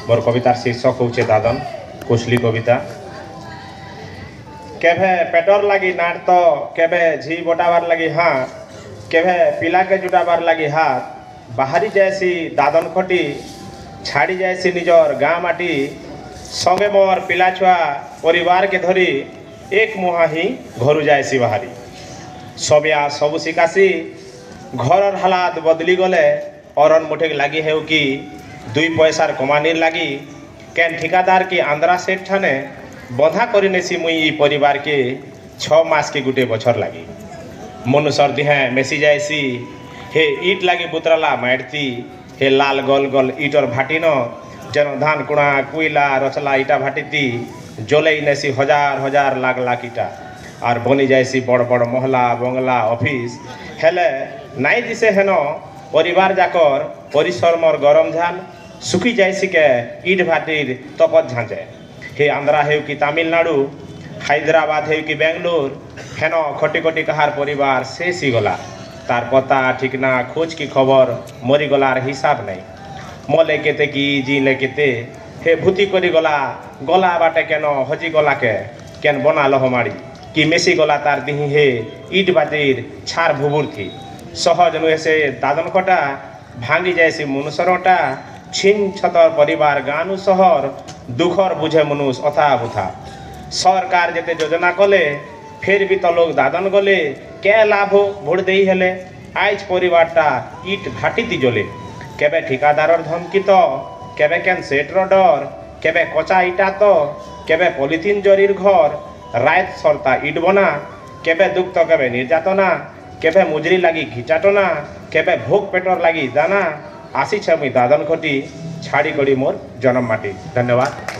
मोर कवितार शीर्षक होचे दादन कुशली कविता। केभे पेटर लगी नाट तो केभे झी बोटाबार लगी हाथ, केभे पिला के जुटाबार लगी हाथ, बाहरी जैसी दादन खटी छाड़ी जैसी निजर गाँ माटी, संगे मोर पिला छुआ परिवार के धरी एक मुहा ही घरु जाएसी बाहरी। सबिया सबु शिकासी घर हालात बदली गले अरन मुठे लगी है कि दुई पैसार कमानीर लगी केन ठिकादार की आंध्रा सेठ ठाने बंधा करिनेसी मुई परिवार के 6 मास के गुटे बछर लगी। मनुष्यर दिहे मेसी जाएसी हे ईट लगी बुतराला मारती हे लाल गल गल ईटर भाटिन जेन धान कुणा कुईला रचला इटा भाटीती जले नेसी हजार हजार लाख लाख इटा और बनी जाएसी बड़ बड़ महला बंगला ऑफिस हेले नाई दिसे हेन परिवार जाकर परिश्रमर गरम झाल सुखी जाएसी के ईट भाटीर तपत झांचे। हे आंध्रा हेउ कि तमिलनाडु हैदराबाद हेउ कि बेंगलोर हेन खटी खटी कहार परिवार शेष ही गला तार पता ठिकना खोज की खबर मरी गलार हिसाब नहीं मले केते कि जीले केते हे भूति करी गला गला बाटे केन हजी गला के केन बना लहमाड़ी कि मेसी गला तार दिही हे ईट बाटीर छार भुबुर थी सहज नुहे से दादन कटा भांगी जाएसी मनुष्यरटा छिन छतर परिवार गानु सहर दुखर बुझे मनुष अथा बुथा सरकार जेते योजना कले फिर भी तो लोग दादन गले क्या लाभ भोट दे हेले आज परिवारटा ईट भाटी जले केबे ठिकादार धमकी तो केबे केन सेटर डर केबे कचा इटा तो केबे पॉलिथिन जरीर घर रात सरता ईट बना केबे दुख तो केबे निर्यातना केबे मुजरी लगी घिचाटना केबे भोग पेटर लगी दाना आसी मुई दादन खटी छाड़ी करी मोर जन्म माटी। धन्यवाद।